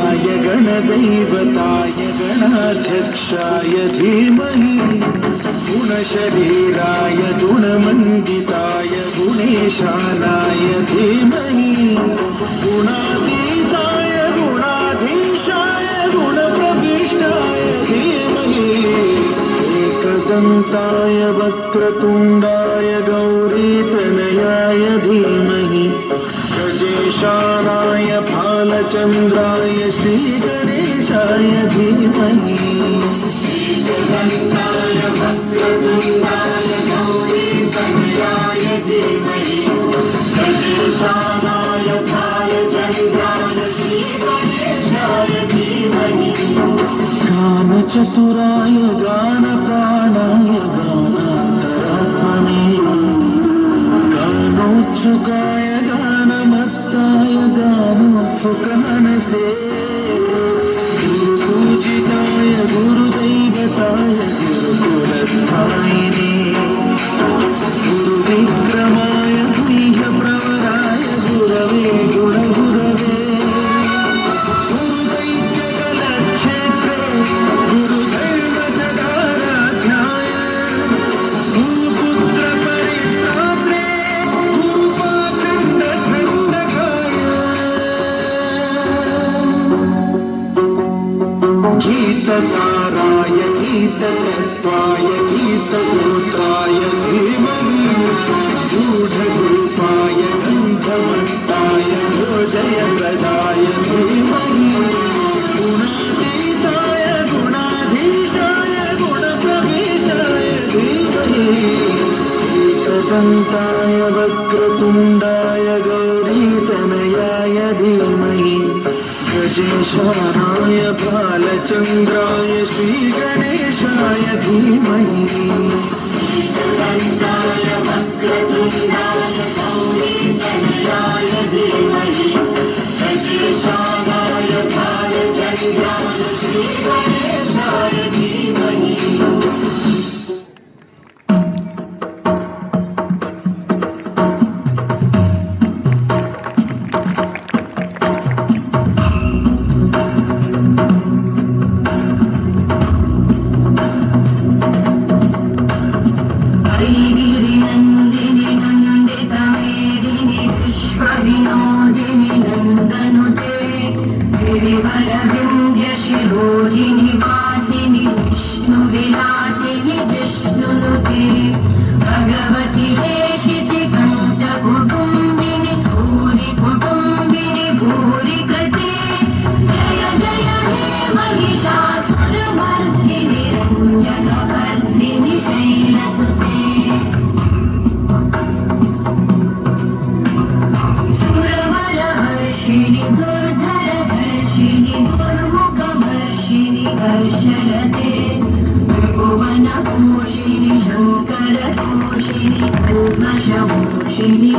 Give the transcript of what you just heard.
गणाध्यक्षाय गणदैवताय गणाध्यक्षाय धीमहि गुणशरीराय गुणमण्डिताय गुणेशानाय धीमहि गुणातीताय गुणाधीशाय गुणप्रविष्टाय धीमहि एकदन्ताय वक्रतुण्डाय गौरीतनयाय धीमहि गजेशानाय भालचन्द्राय श्रीगणेशाय धीमहि एकदन्ताय वक्रतुण्डाय गौरीतनयाय धीमहि गजेशानाय भालचन्द्राय श्रीगणेशाय धीमहि गानचतुराय गानप्राणाय गानान्तरात्मने गानोत्सुकाय गानमत्ताय गानोत्सुकमनसे गुरुपूजिताय गुरुदैवताय गुरुकुलस्थायिने गुरुविक्रमाय गुह्यप्रवराय गुरवे गुणगुरवे गुरुदैत्यकलक्षेत्रे गुरुदैवसदाराध्याय गुरुपुत्रपरित्रात्रे गुरुपाखण्डखण्डकाय गीतसाराय गीततत्त्वाय गीतगोत्राय धीमहि गूढरूपाय गन्धमट्टाय जयप्रदाय धीमहि गुणातीताय गुणाधीशाय गुणप्रविष्टाय धीमहि एकदन्ताय वक्रतुण्डाय गौरीतनयाय धीमहि गजेशानाय भालचन्द्राय श्रीगणेशाय धीमहि एकदन्ताय वक्रतुण्डाय गौरीतनयाय धीमहि गजेशानाय भालचन्द्राय श्रीगणेशाय धीमहि गिरिनन्दिनि नन्दितमेदिनि विश्वविनोदिनि नन्दनुते गिरिवरविन्द्यशिरोधिनि वासिनि विष्णुविलासिनि जिष्णुनुते भगवति हेशिति कण्ठकुटुम्बिनि भूरि कुटुम्बिनि भूरि कृते जय जय हे महिषासुरमर्दिनि रञ्जनवर्धिनि शैलसुते सुरवरहर्षिणि दुर्धरधर्षिणि दुर्मुखवर्षिणि वर्षलते भुवनपोषिणि शङ्करतोषिणि कल्मषमोषिणि